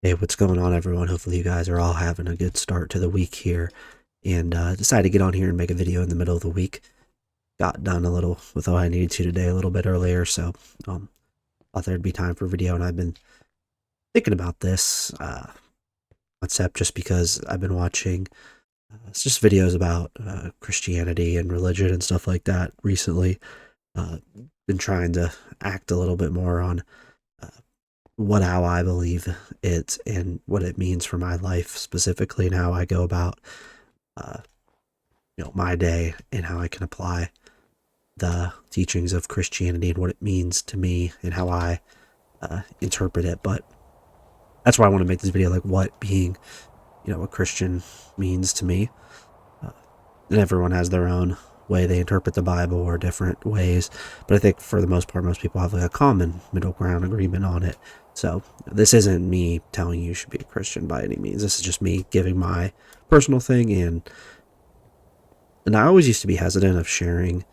Hey, what's going on, everyone? Hopefully you guys are all having a good start to the week here. And decided to get on here and make a video in the middle of the week. Got done a little with what I needed to today a little bit earlier, so thought there'd be time for a video. And I've been thinking about this concept just because I've been watching it's just videos about Christianity and religion and stuff like that recently. Been trying to act a little bit more on how I believe it and what it means for my life specifically, and how I go about uh, my day, and how I can apply the teachings of Christianity and what it means to me and how I interpret it. But that's why I want to make this video, like what being a Christian means to me. And everyone has their own way they interpret the Bible, or different ways, but I think for the most part most people have like a common middle ground agreement on it. So this isn't me telling you should be a Christian by any means. This is just me giving my personal thing, and I always used to be hesitant of sharing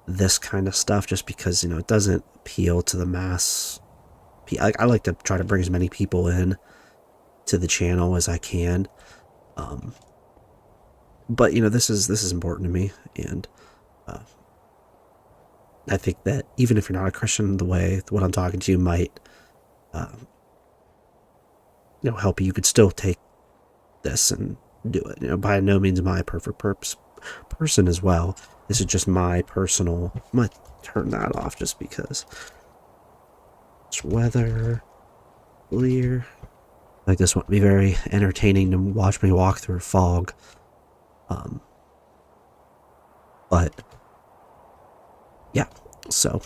this kind of stuff just because it doesn't appeal to the mass. I like to try to bring as many people in to the channel as I can. But this is important to me, and I think that even if you're not a Christian, the way what I'm talking to you might help you. You could still take this and do it. By no means am I a perfect person as well. This is just my personal. I'm gonna turn that off just because it's weather clear. Like, this wouldn't be very entertaining to watch me walk through fog. But yeah, so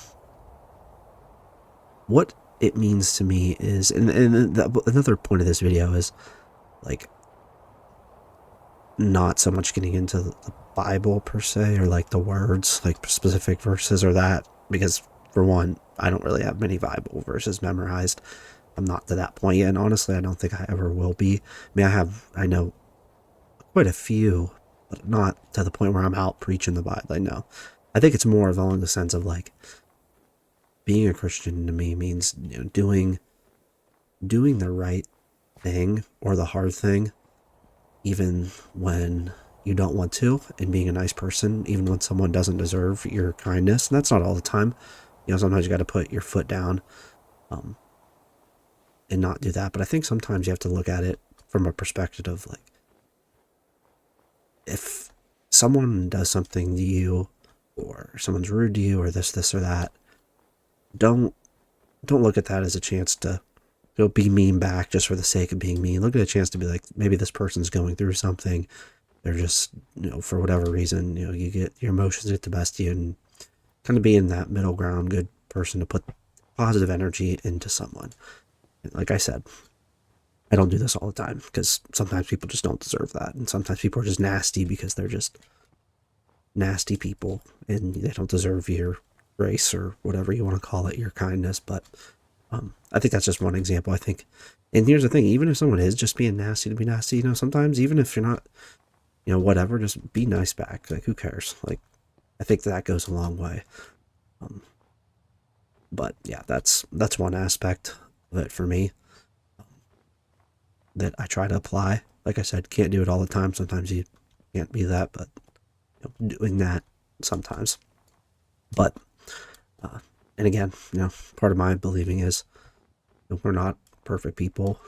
what it means to me is, and another point of this video is like not so much getting into the Bible per se, or like the words, like specific verses or that, because for one, I don't really have many Bible verses memorized. I'm not to that point yet, and honestly, I don't think I ever will be. I mean, I know quite a few, but not to the point where I'm out preaching the Bible. I know. I think it's more along the sense of like being a Christian to me means doing the right thing or the hard thing, even when you don't want to, and being a nice person even when someone doesn't deserve your kindness. And that's not all the time. Sometimes you got to put your foot down and not do that. But I think sometimes you have to look at it from a perspective of like, if someone does something to you, or someone's rude to you, or this or that, don't look at that as a chance to be mean back just for the sake of being mean. Look at a chance to be like, maybe this person's going through something. They're just, for whatever reason, you get your emotions get the best of you, and kind of being that middle ground, good person to put positive energy into someone. And like I said, I don't do this all the time because sometimes people just don't deserve that. And sometimes people are just nasty because they're just nasty people and they don't deserve your grace, or whatever you want to call it, your kindness. But I think that's just one example. I think, and here's the thing, even if someone is just being nasty to be nasty, sometimes even if you're not, whatever, just be nice back. Like, who cares? Like, I think that goes a long way. But yeah, that's one aspect of it for me that I try to apply. Like I said, can't do it all the time. Sometimes you can't be that, but doing that sometimes. But and again, part of my believing is we're not perfect people.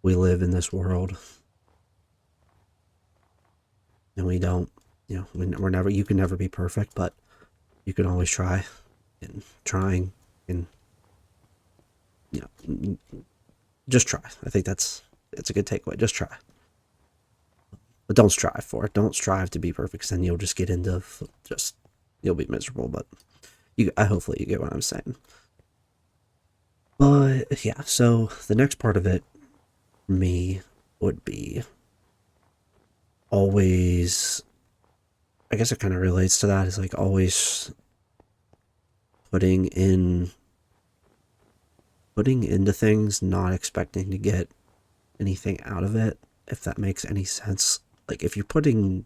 We live in this world, and we don't. We're never. You can never be perfect, but you can always try, and trying, and just try. I think it's a good takeaway. Just try. But don't strive for it. Don't strive to be perfect, because then you'll just get into you'll be miserable. But hopefully you get what I'm saying. But yeah, so the next part of it for me would be always, I guess it kind of relates to that, is like always putting into things, not expecting to get anything out of it, if that makes any sense. Like, if you're putting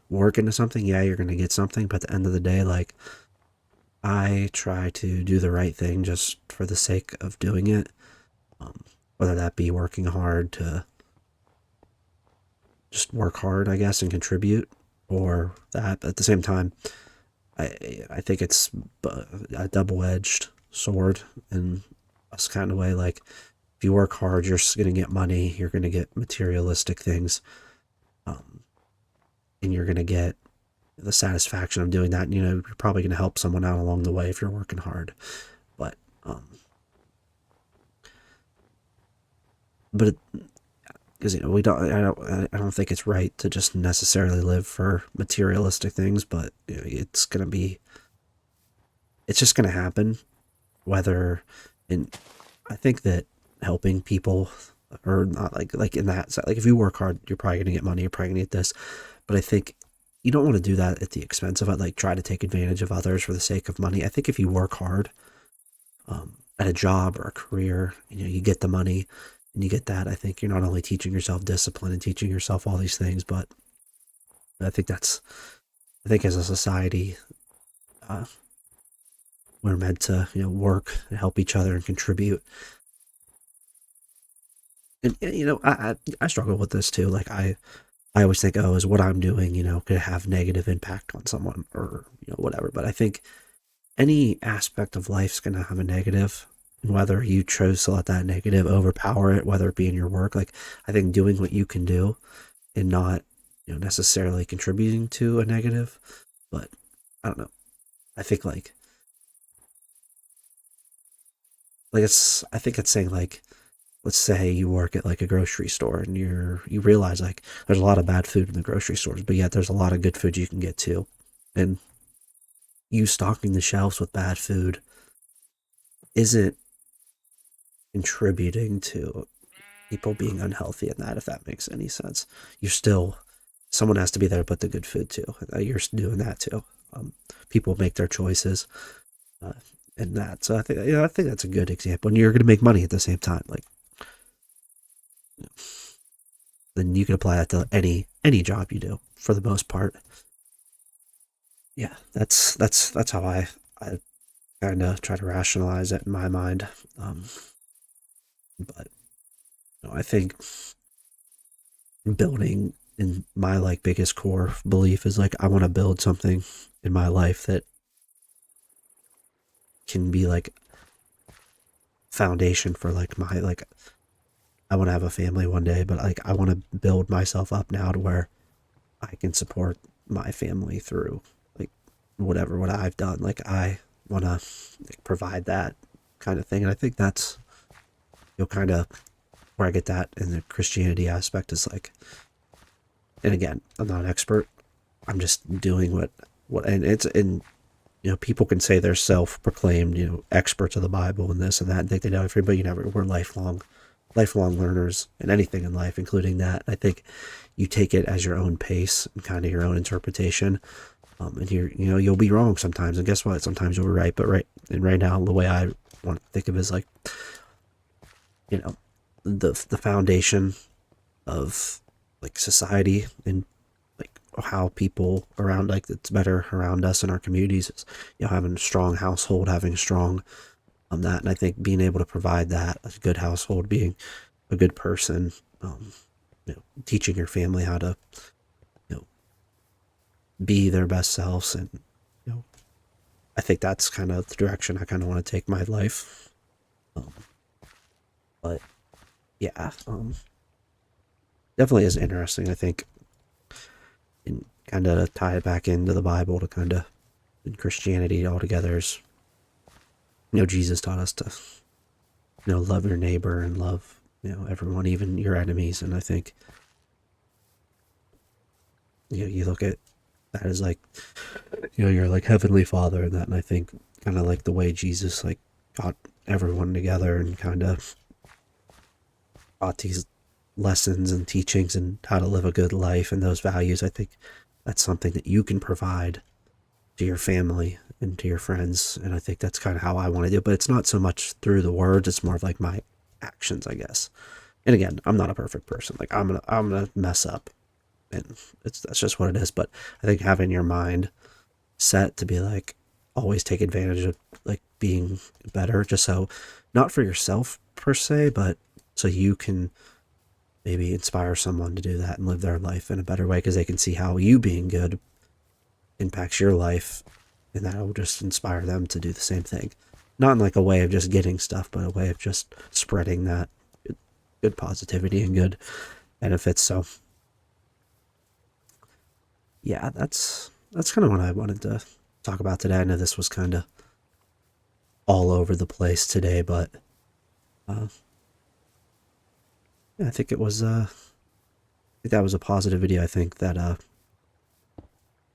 work into something, yeah, you're going to get something, but at the end of the day, like, I try to do the right thing just for the sake of doing it. whether that be working hard to just work hard, I guess, and contribute, or that. But at the same time, I think it's a double-edged sword in a kind of way. Like, if you work hard, you're going to get money, you're going to get materialistic things, um, and you're going to get the satisfaction of doing that. And, you're probably going to help someone out along the way if you're working hard. But, but because we don't, I don't think it's right to just necessarily live for materialistic things. But it's just gonna happen. Whether, and I think that helping people, or not, like in that side, like if you work hard, you're probably gonna get money, you're probably gonna get this. But I think you don't want to do that at the expense of it. Like, try to take advantage of others for the sake of money. I think if you work hard, at a job or a career, you get the money and you get that. I think you're not only teaching yourself discipline and teaching yourself all these things, but I think that's, I think as a society, uh, we're meant to, work and help each other and contribute. And, I struggle with this too. Like, I always think, oh, is what I'm doing, could have negative impact on someone, or, whatever. But I think any aspect of life's going to have a negative, and whether you chose to let that negative overpower it, whether it be in your work, like, I think doing what you can do and not, necessarily contributing to a negative. But I don't know. I think I think it's saying, like, let's say you work at like a grocery store, and you realize, like, there's a lot of bad food in the grocery stores, but yet there's a lot of good food you can get too. And you stocking the shelves with bad food isn't contributing to people being unhealthy in that, if that makes any sense. You're still, someone has to be there to put the good food too. You're doing that too. People make their choices, uh, in that. So I think that's a good example. And you're going to make money at the same time. Like, then you can apply that to any job you do for the most part. Yeah, that's how I kind of try to rationalize it in my mind. Um, but I think building, in my like biggest core belief is, like, I want to build something in my life that can be like foundation for, like, my, like, I want to have a family one day, but, like, I want to build myself up now to where I can support my family through, like, what I've done. Like, I want to, like, provide that kind of thing. And I think that's, kind of where I get that in the Christianity aspect, is like, and again, I'm not an expert. I'm just doing and it's, and, people can say they're self-proclaimed, experts of the Bible and this and that, and think they know everything, but we're lifelong learners in anything in life, including that. I think you take it as your own pace and kind of your own interpretation. And you'll be wrong sometimes, and guess what? Sometimes you'll be right. But right now, the way I want to think of it is like, you know, the foundation of, like, society, and, like, how people around, like, that's better around us in our communities is, having a strong household, having a strong, that. And I think being able to provide that, a good household, being a good person, teaching your family how to, you know, be their best selves. And, you know, I think that's kind of the direction I kind of want to take my life. Um, but yeah, definitely is interesting. I think, and kind of tie it back into the Bible to kind of, in Christianity altogether, is, Jesus taught us to, love your neighbor and love, everyone, even your enemies. And I think, you look at that as like, you're like Heavenly Father and that. And I think kind of like the way Jesus, like, got everyone together and kind of taught these lessons and teachings and how to live a good life and those values. I think that's something that you can provide to your family and to your friends. And I think that's kind of how I want to do it. But it's not so much through the words, it's more of like my actions, I guess. And again, I'm not a perfect person. Like, I'm gonna mess up, and that's just what it is. But I think having your mind set to be like, always take advantage of, like, being better, just so, not for yourself per se, but so you can maybe inspire someone to do that and live their life in a better way, because they can see how you being good impacts your life, and that will just inspire them to do the same thing. Not in like a way of just getting stuff, but a way of just spreading that good positivity and good benefits. So yeah, that's kind of what I wanted to talk about today. I know this was kind of all over the place today, but yeah, I think it was I think that was a positive video. I think that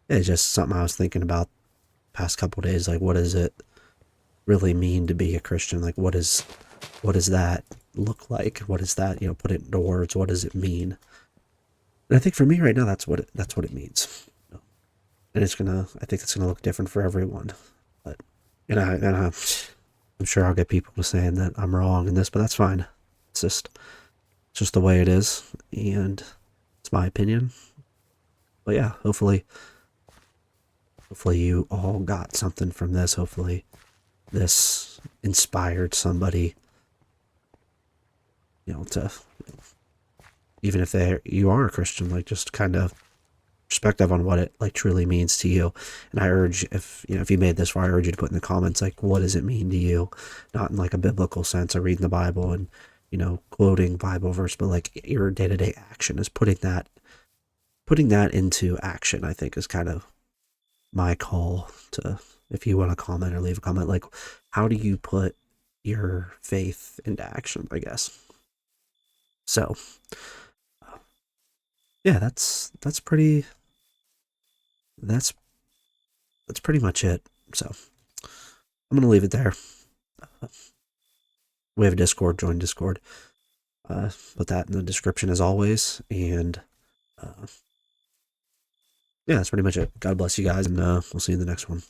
it's just something I was thinking about past couple days. Like, what does it really mean to be a Christian? Like, what does that look like? What does that, put it into words? What does it mean? And I think for me right now, that's what it means. And I think it's gonna look different for everyone. But I'm sure I'll get people saying that I'm wrong in this, but that's fine. It's just the way it is, and it's my opinion. But yeah, hopefully you all got something from this. Hopefully this inspired somebody, to, even if you are a Christian, like, just kind of perspective on what it like truly means to you. And I urge, if you made this far, I urge you to put in the comments, like, what does it mean to you? Not in like a biblical sense of reading the Bible and quoting Bible verse, but like your day-to-day action is putting that into action. I think is kind of my call to, if you want to comment or leave a comment, like, how do you put your faith into action, I guess. So yeah, that's pretty much it. So I'm gonna leave it there. We have a Discord. Join Discord. Put that in the description as always. And yeah, that's pretty much it. God bless you guys, and we'll see you in the next one.